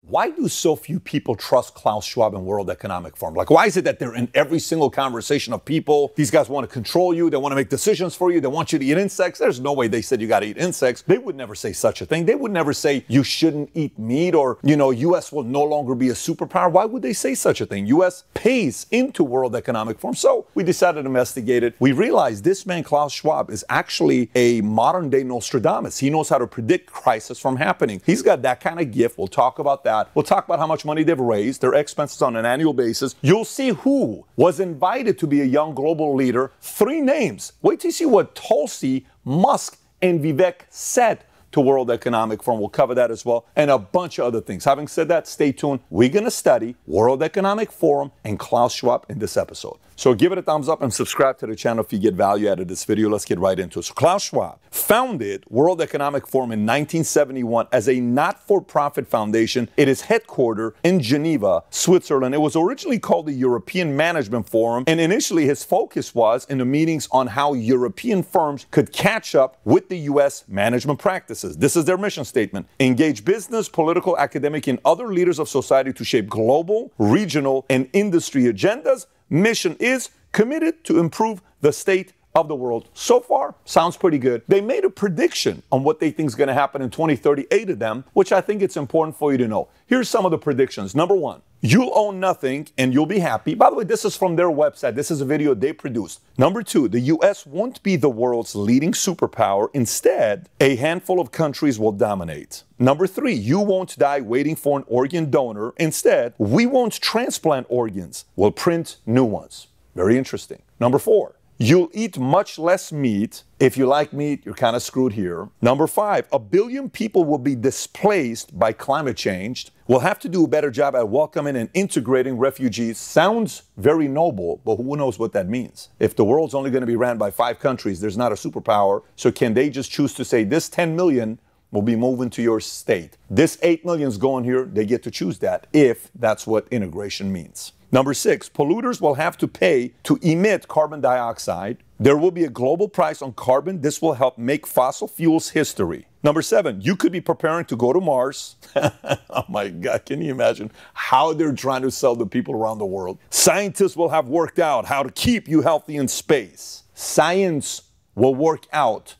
Why do so few people trust Klaus Schwab and World Economic Forum? Like, why is it that they're in every single conversation of people? These guys want to control you. They want to make decisions for you. They want you to eat insects. There's no way they said you got to eat insects. They would never say such a thing. They would never say you shouldn't eat meat or, U.S. will no longer be a superpower. Why would they say such a thing? U.S. pays into World Economic Forum. So we decided to investigate it. We realized this man, Klaus Schwab, is actually a modern day Nostradamus. He knows how to predict crisis from happening. He's got that kind of gift. We'll talk about that. We'll talk about how much money they've raised, their expenses on an annual basis. You'll see who was invited to be a young global leader. 3 names. Wait till you see what Tulsi, Musk, and Vivek said to World Economic Forum. We'll cover that as well, and a bunch of other things. Having said that, stay tuned. We're going to study World Economic Forum and Klaus Schwab in this episode. So give it a thumbs up and subscribe to the channel if you get value out of this video. Let's get right into it. So Klaus Schwab founded World Economic Forum in 1971 as a not-for-profit foundation. It is headquartered in Geneva, Switzerland. It was originally called the European Management Forum, and initially his focus was in the meetings on how European firms could catch up with the U.S. management practices. This is their mission statement: engage business, political, academic, and other leaders of society to shape global, regional, and industry agendas. Mission is committed to improve the state of the world. So far, sounds pretty good. They made a prediction on what they think is going to happen in 2030, 8 of them, which I think it's important for you to know. Here's some of the predictions. Number 1, you'll own nothing and you'll be happy. By the way, this is from their website. This is a video they produced. Number 2, the U.S. won't be the world's leading superpower. Instead, a handful of countries will dominate. Number 3, you won't die waiting for an organ donor. Instead, we won't transplant organs. We'll print new ones. Very interesting. Number 4, you'll eat much less meat. If you like meat, you're kind of screwed here. Number 5, 1 billion people will be displaced by climate change. We'll have to do a better job at welcoming and integrating refugees. Sounds very noble, but who knows what that means? If the world's only going to be ran by 5 countries, there's not a superpower. So can they just choose to say this 10 million will be moving to your state? This 8 million is going here. They get to choose that if that's what integration means. Number 6, polluters will have to pay to emit carbon dioxide. There will be a global price on carbon. This will help make fossil fuels history. Number 7, you could be preparing to go to Mars. Oh my God, can you imagine how they're trying to sell to people around the world? Scientists will have worked out how to keep you healthy in space. Science will work out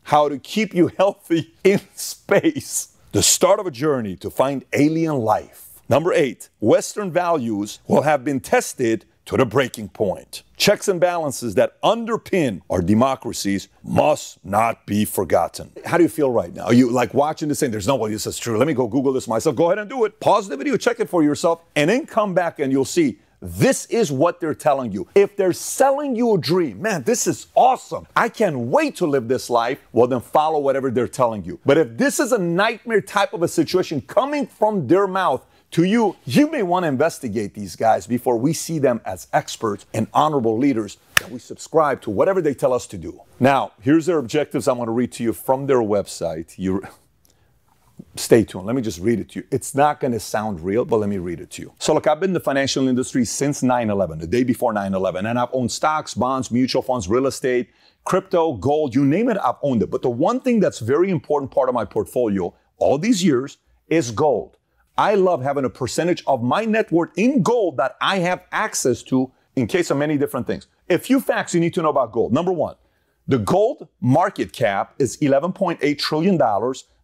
how to keep you healthy in space. The start of a journey to find alien life. Number 8, Western values will have been tested to the breaking point. Checks and balances that underpin our democracies must not be forgotten. How do you feel right now? Are you like watching this saying, there's no way this is true? Let me go Google this myself. Go ahead and do it. Pause the video, check it for yourself, and then come back and you'll see this is what they're telling you. If they're selling you a dream, man, this is awesome. I can't wait to live this life. Well, then follow whatever they're telling you. But if this is a nightmare type of a situation coming from their mouth to you, you may want to investigate these guys before we see them as experts and honorable leaders that we subscribe to whatever they tell us to do. Now, here's their objectives. I'm going to read to you from their website. Stay tuned. Let me just read it to you. It's not going to sound real, but let me read it to you. So look, I've been in the financial industry since 9/11, the day before 9/11, and I've owned stocks, bonds, mutual funds, real estate, crypto, gold, you name it, I've owned it. But the one thing that's very important part of my portfolio all these years is gold. I love having a percentage of my net worth in gold that I have access to in case of many different things. A few facts you need to know about gold. Number 1, the gold market cap is $11.8 trillion.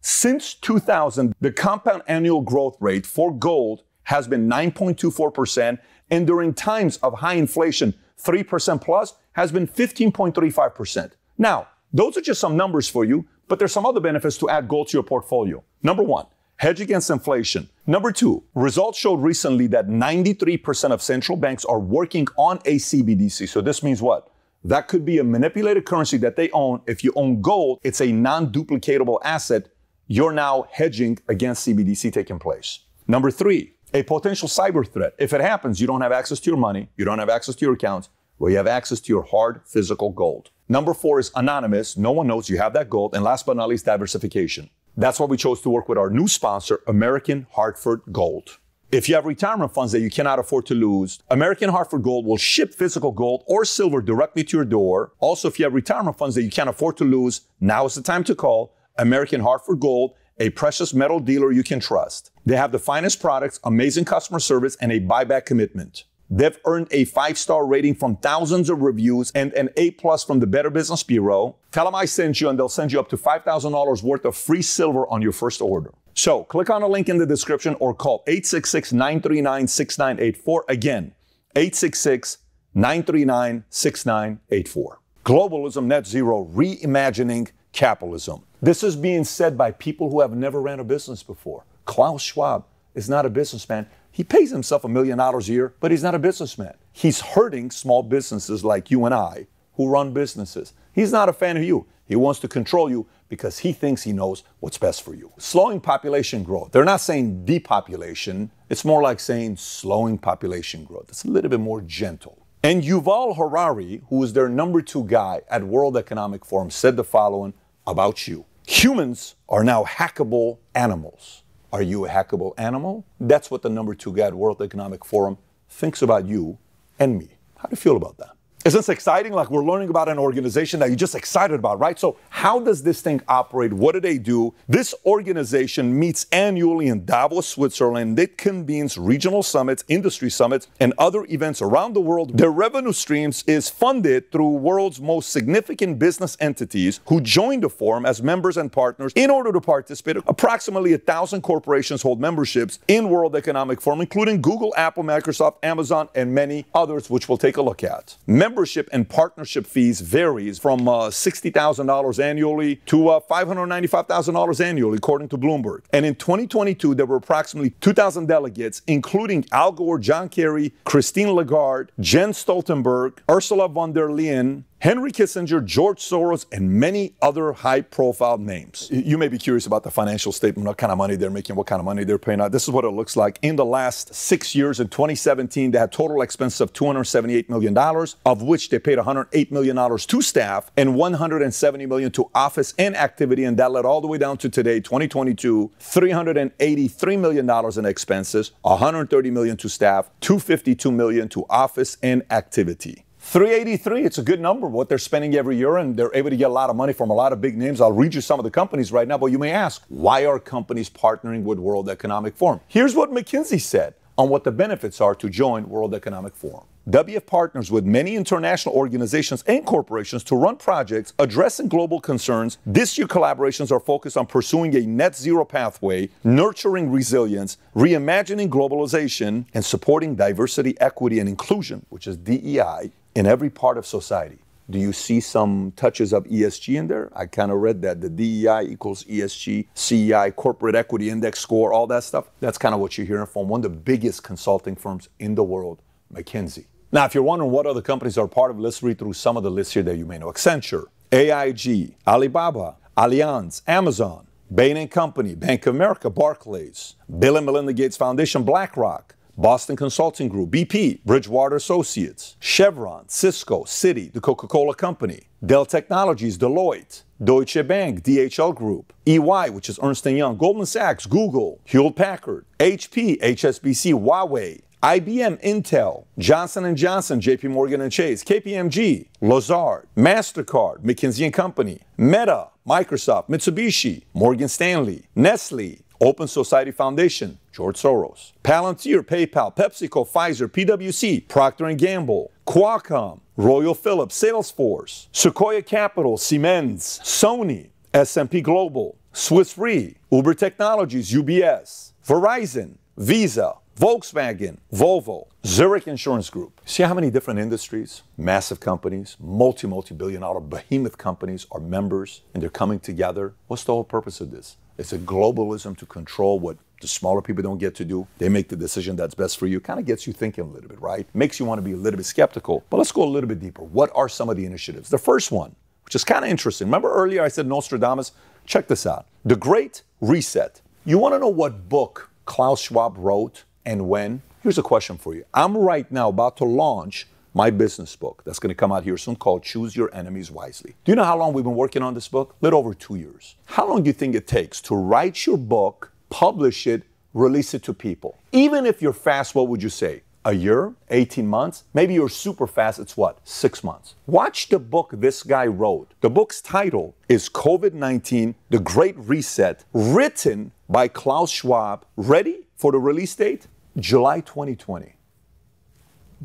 Since 2000, the compound annual growth rate for gold has been 9.24%, and during times of high inflation, 3% plus, has been 15.35%. Now, those are just some numbers for you, but there's some other benefits to add gold to your portfolio. Number 1, hedge against inflation. Number 2, results showed recently that 93% of central banks are working on a CBDC. So this means what? That could be a manipulated currency that they own. If you own gold, it's a non-duplicatable asset. You're now hedging against CBDC taking place. Number 3, a potential cyber threat. If it happens, you don't have access to your money. You don't have access to your accounts. Well, you have access to your hard physical gold. Number 4 is anonymous. No one knows you have that gold. And last but not least, diversification. That's why we chose to work with our new sponsor, American Hartford Gold. If you have retirement funds that you cannot afford to lose, American Hartford Gold will ship physical gold or silver directly to your door. Also, if you have retirement funds that you can't afford to lose, now is the time to call American Hartford Gold a precious metal dealer you can trust. They have the finest products, amazing customer service, and a buyback commitment. They've earned a 5-star rating from thousands of reviews and an A+ from the Better Business Bureau. Tell them I sent you and they'll send you up to $5,000 worth of free silver on your first order. So click on the link in the description or call 866-939-6984. Again, 866-939-6984. Globalism, net zero, reimagining capitalism. This is being said by people who have never ran a business before. Klaus Schwab is not a businessman. He pays himself $1 million a year, but he's not a businessman. He's hurting small businesses like you and I who run businesses. He's not a fan of you. He wants to control you because he thinks he knows what's best for you. Slowing population growth. They're not saying depopulation. It's more like saying slowing population growth. It's a little bit more gentle. And Yuval Harari, who is their number 2 guy at World Economic Forum, said the following about you. Humans are now hackable animals. Are you a hackable animal? That's what the number 2 guy at World Economic Forum thinks about you and me. How do you feel about that? Isn't this exciting? Like we're learning about an organization that you're just excited about, right? So how does this thing operate? What do they do? This organization meets annually in Davos, Switzerland. It convenes regional summits, industry summits, and other events around the world. Their revenue streams is funded through world's most significant business entities who join the forum as members and partners in order to participate. Approximately 1,000 corporations hold memberships in World Economic Forum, including Google, Apple, Microsoft, Amazon, and many others, which we'll take a look at. Membership and partnership fees varies from $60,000 annually to $595,000 annually, according to Bloomberg. And in 2022, there were approximately 2,000 delegates, including Al Gore, John Kerry, Christine Lagarde, Jens Stoltenberg, Ursula von der Leyen, Henry Kissinger, George Soros, and many other high-profile names. You may be curious about the financial statement, what kind of money they're making, what kind of money they're paying out. This is what it looks like. In the last 6 years, in 2017, they had total expenses of $278 million, of which they paid $108 million to staff and $170 million to office and activity, and that led all the way down to today, 2022, $383 million in expenses, $130 million to staff, $252 million to office and activity. 383, it's a good number, what they're spending every year, and they're able to get a lot of money from a lot of big names. I'll read you some of the companies right now, but you may ask, why are companies partnering with World Economic Forum? Here's what McKinsey said on what the benefits are to join World Economic Forum. WEF partners with many international organizations and corporations to run projects addressing global concerns. This year, collaborations are focused on pursuing a net zero pathway, nurturing resilience, reimagining globalization, and supporting diversity, equity, and inclusion, which is DEI, in every part of society. Do you see some touches of ESG in there? I kind of read that. The DEI equals ESG, CEI, Corporate Equity Index score, all that stuff. That's kind of what you're hearing from one of the biggest consulting firms in the world, McKinsey. Now, if you're wondering what other companies are part of, let's read through some of the lists here that you may know. Accenture, AIG, Alibaba, Allianz, Amazon, Bain & Company, Bank of America, Barclays, Bill and Melinda Gates Foundation, BlackRock, Boston Consulting Group, BP, Bridgewater Associates, Chevron, Cisco, Citi, the Coca-Cola Company, Dell Technologies, Deloitte, Deutsche Bank, DHL Group, EY, which is Ernst & Young, Goldman Sachs, Google, Hewlett-Packard, HP, HSBC, Huawei, IBM, Intel, Johnson & Johnson, JP Morgan & Chase, KPMG, Lazard, MasterCard, McKinsey & Company, Meta, Microsoft, Mitsubishi, Morgan Stanley, Nestle, Open Society Foundation, George Soros, Palantir, PayPal, PepsiCo, Pfizer, PwC, Procter & Gamble, Qualcomm, Royal Philips, Salesforce, Sequoia Capital, Siemens, Sony, S&P Global, Swiss Re, Uber Technologies, UBS, Verizon, Visa, Volkswagen, Volvo, Zurich Insurance Group. See how many different industries, massive companies, multi-billion dollar behemoth companies are members and they're coming together? What's the whole purpose of this? It's a globalism to control what the smaller people don't get to do. They make the decision that's best for you. Kind of gets you thinking a little bit, right? Makes you want to be a little bit skeptical. But let's go a little bit deeper. What are some of the initiatives? The first one, which is kind of interesting. Remember earlier I said Nostradamus? Check this out. The Great Reset. You want to know what book Klaus Schwab wrote and when? Here's a question for you. I'm right now about to launch my business book that's going to come out here soon called Choose Your Enemies Wisely. Do you know how long we've been working on this book? A little over 2 years. How long do you think it takes to write your book, publish it, release it to people? Even if you're fast, what would you say? A year, 18 months. Maybe you're super fast, it's what? 6 months. Watch the book this guy wrote. The book's title is COVID-19, The Great Reset, written by Klaus Schwab. Ready for the release date? July 2020.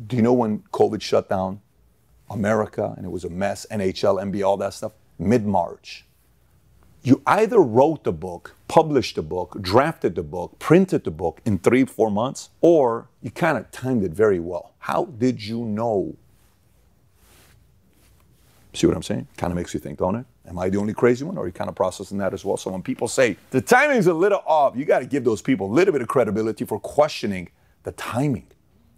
Do you know when COVID shut down America and it was a mess, NHL, NBA, all that stuff? Mid-March. You either wrote the book, published the book, drafted the book, printed the book in 3-4 months, or you kind of timed it very well. How did you know? See what I'm saying? Kind of makes you think, don't it? Am I the only crazy one, or are you kind of processing that as well? So when people say the timing's a little off, you got to give those people a little bit of credibility for questioning the timing.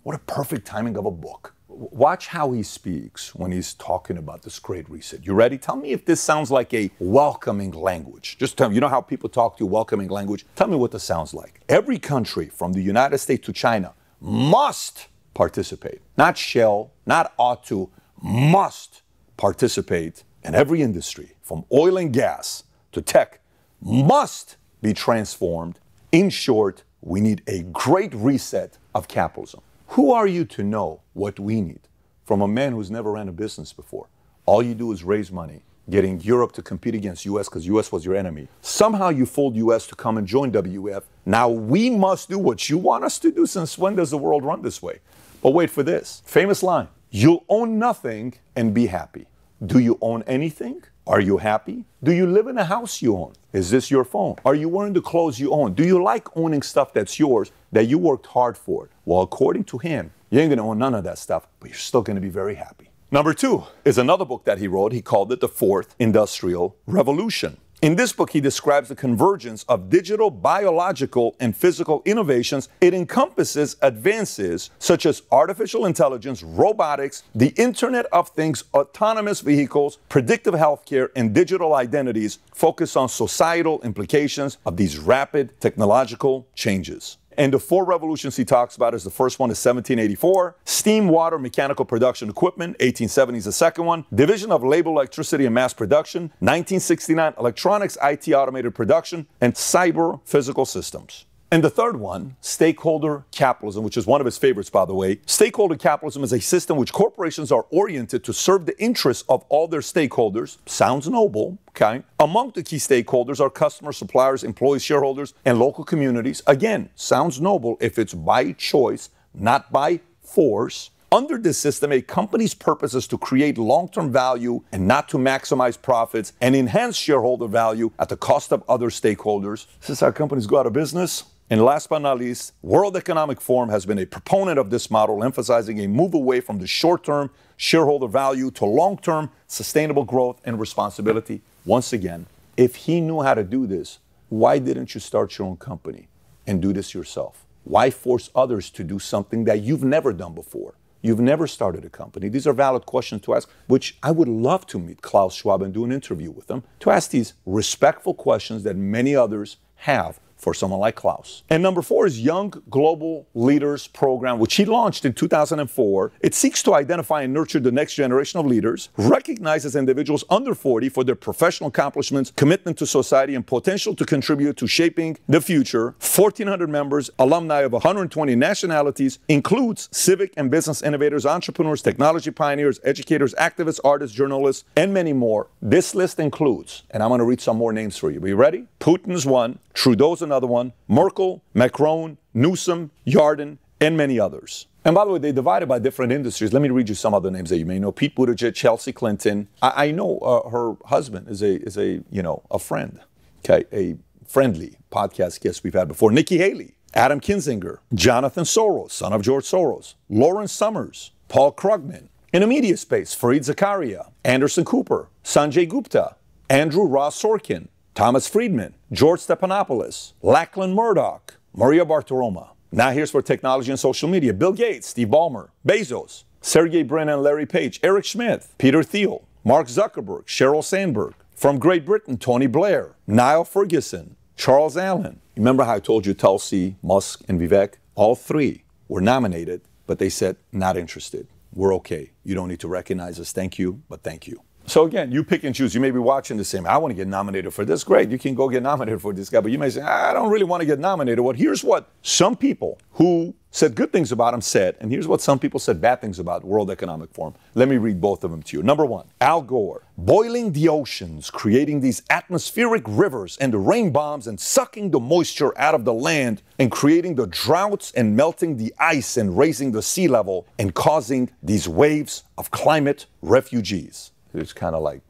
What a perfect timing of a book. Watch how he speaks when he's talking about this great reset. You ready? Tell me if this sounds like a welcoming language. Just tell me, you know how people talk to you, welcoming language? Tell me what this sounds like. Every country from the United States to China must participate. Not shall, not ought to, must participate in every industry, from oil and gas to tech, must be transformed. In short, we need a great reset of capitalism. Who are you to know what we need from a man who's never ran a business before? All you do is raise money, getting Europe to compete against US because US was your enemy. Somehow you fooled US to come and join WEF. Now we must do what you want us to do. Since when does the world run this way? But wait for this. Famous line. You'll own nothing and be happy. Do you own anything? Are you happy? Do you live in a house you own? Is this your phone? Are you wearing the clothes you own? Do you like owning stuff that's yours, that you worked hard for? Well, according to him, you ain't gonna own none of that stuff, but you're still gonna be very happy. Number 2 is another book that he wrote. He called it The Fourth Industrial Revolution. In this book, he describes the convergence of digital, biological, and physical innovations. It encompasses advances such as artificial intelligence, robotics, the Internet of Things, autonomous vehicles, predictive healthcare, and digital identities, focused on societal implications of these rapid technological changes. And the 4 revolutions he talks about is the first one is 1784, steam, water, mechanical production equipment, 1870 is the second one, division of labor, electricity, and mass production, 1969, electronics, IT, automated production, and cyber physical systems. And the third one, stakeholder capitalism, which is one of his favorites, by the way. Stakeholder capitalism is a system which corporations are oriented to serve the interests of all their stakeholders. Sounds noble, okay? Among the key stakeholders are customers, suppliers, employees, shareholders, and local communities. Again, sounds noble if it's by choice, not by force. Under this system, a company's purpose is to create long-term value and not to maximize profits and enhance shareholder value at the cost of other stakeholders. This is how companies go out of business. And last but not least, World Economic Forum has been a proponent of this model, emphasizing a move away from the short-term shareholder value to long-term sustainable growth and responsibility. Once again, if he knew how to do this, why didn't you start your own company and do this yourself? Why force others to do something that you've never done before? You've never started a company. These are valid questions to ask, which I would love to meet Klaus Schwab and do an interview with him to ask these respectful questions that many others have for someone like Klaus. And number 4 is Young Global Leaders Program, which he launched in 2004. It seeks to identify and nurture the next generation of leaders, recognizes individuals under 40 for their professional accomplishments, commitment to society, and potential to contribute to shaping the future. 1,400 members, alumni of 120 nationalities, includes civic and business innovators, entrepreneurs, technology pioneers, educators, activists, artists, journalists, and many more. This list includes, and I'm going to read some more names for you. Are you ready? Putin's one, Trudeau's another one, Merkel, Macron, Newsom, Yarden, and many others. And by the way, they divided by different industries. Let me read you some other names that you may know. Pete Buttigieg, Chelsea Clinton. I know her husband is a friend, okay, a friendly podcast guest we've had before. Nikki Haley, Adam Kinzinger, Jonathan Soros, son of George Soros, Lawrence Summers, Paul Krugman. In the media space, Fareed Zakaria, Anderson Cooper, Sanjay Gupta, Andrew Ross Sorkin, Thomas Friedman, George Stephanopoulos, Lachlan Murdoch, Maria Bartiromo. Now here's for technology and social media. Bill Gates, Steve Ballmer, Bezos, Sergey Brin and Larry Page, Eric Schmidt, Peter Thiel, Mark Zuckerberg, Sheryl Sandberg. From Great Britain, Tony Blair, Niall Ferguson, Charles Allen. Remember how I told you Tulsi, Musk, and Vivek? All 3 were nominated, but they said, not interested. We're okay. You don't need to recognize us. Thank you, but thank you. So again, you pick and choose. You may be watching the same. I want to get nominated for this. Great, you can go get nominated for this guy. But you may say, I don't really want to get nominated. Well, here's what some people who said good things about him said, and here's what some people said bad things about World Economic Forum. Let me read both of them to you. Number one, Al Gore, boiling the oceans, creating these atmospheric rivers and the rain bombs and sucking the moisture out of the land and creating the droughts and melting the ice and raising the sea level and causing these waves of climate refugees. It's kind of like,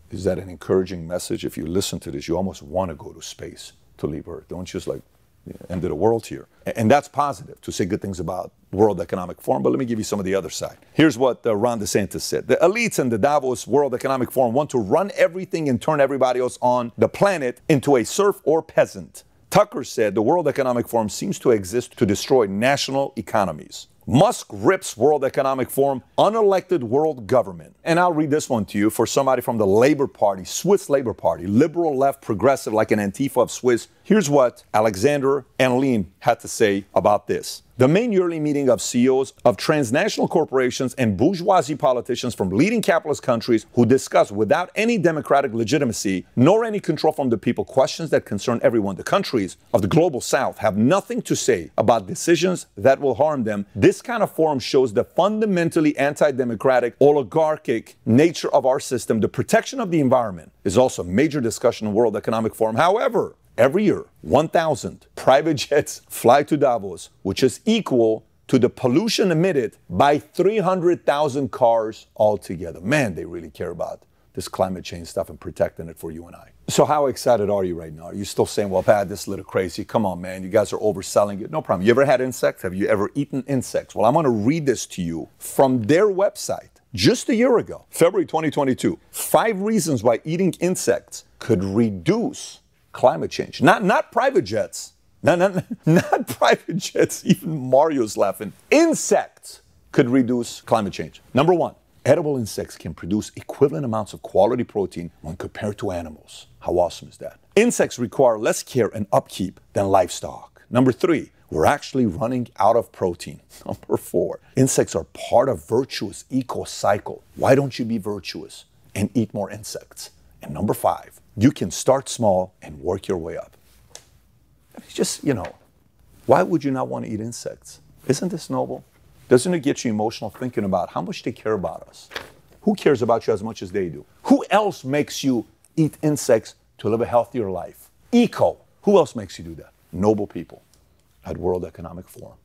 is that an encouraging message? If you listen to this, you almost want to go to space to leave Earth. Don't just like, end of the world here. And that's positive to say good things about World Economic Forum. But let me give you some of the other side. Here's what Ron DeSantis said. The elites in the Davos World Economic Forum want to run everything and turn everybody else on the planet into a serf or peasant. Tucker said the World Economic Forum seems to exist to destroy national economies. Musk rips World Economic Forum, unelected world government. And I'll read this one to you for somebody from the Labour Party, Swiss Labour Party, liberal, left, progressive, like an Antifa of Swiss. Here's what Alexander Anlin had to say about this. The main yearly meeting of CEOs of transnational corporations and bourgeoisie politicians from leading capitalist countries who discuss without any democratic legitimacy nor any control from the people questions that concern everyone. The countries of the global south have nothing to say about decisions that will harm them. This kind of forum shows the fundamentally anti-democratic, oligarchic nature of our system. The protection of the environment is also a major discussion in the World Economic Forum. However, every year, 1,000 private jets fly to Davos, which is equal to the pollution emitted by 300,000 cars altogether. Man, they really care about this climate change stuff and protecting it for you and I. So how excited are you right now? Are you still saying, well, Pat, this is a little crazy. Come on, man. You guys are overselling it. No problem. You ever had insects? Have you ever eaten insects? Well, I'm going to read this to you from their website just a year ago, February 2022. 5 reasons why eating insects could reduce climate change. Not private jets. Not private jets. Even Mario's laughing. Insects could reduce climate change. Number one, edible insects can produce equivalent amounts of quality protein when compared to animals. How awesome is that? Insects require less care and upkeep than livestock. Number 3, we're actually running out of protein. Number 4, insects are part of virtuous eco-cycle. Why don't you be virtuous and eat more insects? And number 5, you can start small and work your way up. It's just, why would you not want to eat insects? Isn't this noble? Doesn't it get you emotional thinking about how much they care about us? Who cares about you as much as they do? Who else makes you eat insects to live a healthier life? Eco. Who else makes you do that? Noble people at World Economic Forum.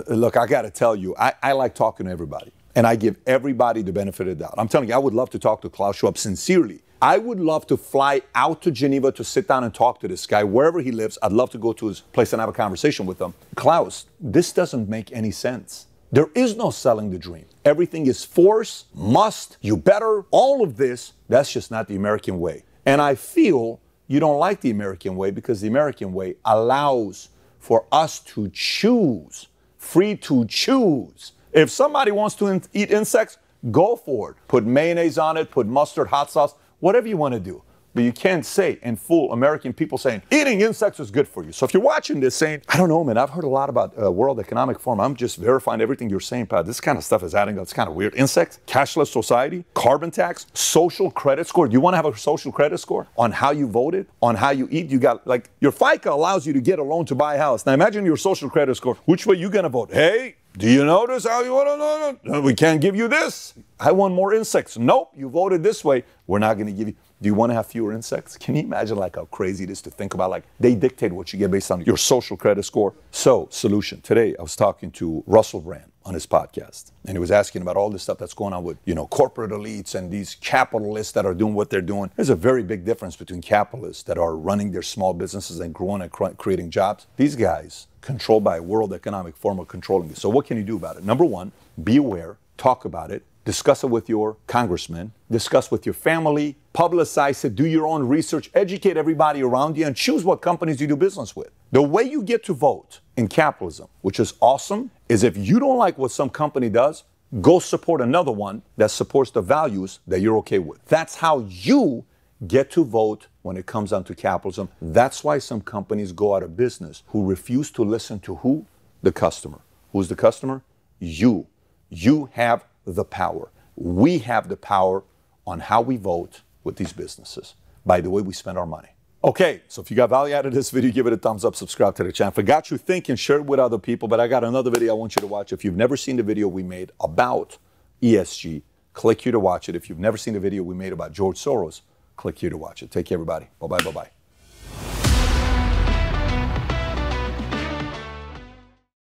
Look, I got to tell you, I like talking to everybody. And I give everybody the benefit of the doubt. I'm telling you, I would love to talk to Klaus Schwab sincerely. I would love to fly out to Geneva to sit down and talk to this guy, wherever he lives. I'd love to go to his place and have a conversation with him. Klaus, this doesn't make any sense. There is no selling the dream. Everything is force, must, you better, all of this. That's just not the American way. And I feel you don't like the American way because the American way allows for us to choose, free to choose. If somebody wants to eat insects, go for it. Put mayonnaise on it, put mustard, hot sauce, whatever you want to do. But you can't say and fool American people saying, eating insects is good for you. So if you're watching this saying, I don't know, man, I've heard a lot about World Economic Forum. I'm just verifying everything you're saying, Pat. This kind of stuff is adding up. It's kind of weird. Insects, cashless society, carbon tax, social credit score. Do you want to have a social credit score on how you voted, on how you eat? You got, like, your FICA allows you to get a loan to buy a house. Now imagine your social credit score. Which way you going to vote? Hey, do you notice how you want to know? No, we can't give you this. I want more insects. Nope, you voted this way. We're not going to give you. Do you want to have fewer insects? Can you imagine like how crazy it is to think about, like, they dictate what you get based on your social credit score? So, solution. Today, I was talking to Russell Brand on his podcast, and he was asking about all this stuff that's going on with, corporate elites and these capitalists that are doing what they're doing. There's a very big difference between capitalists that are running their small businesses and growing and creating jobs. These guys, controlled by World Economic Forum, are controlling this. So what can you do about it? Number one, be aware, talk about it, discuss it with your congressman, discuss with your family, publicize it, do your own research, educate everybody around you, and choose what companies you do business with. The way you get to vote in capitalism, which is awesome, is if you don't like what some company does, go support another one that supports the values that you're okay with. That's how you get to vote when it comes down to capitalism. That's why some companies go out of business who refuse to listen to who? The customer. Who's the customer? You. You have the power. We have the power on how we vote with these businesses by the way we spend our money. Okay, so if you got value out of this video, give it a thumbs up, subscribe to the channel. If it got you thinking, share it with other people. But I got another video I want you to watch. If you've never seen the video we made about ESG, click here to watch it. If you've never seen the video we made about George Soros, click here to watch it. Take care, everybody. Bye-bye, bye-bye.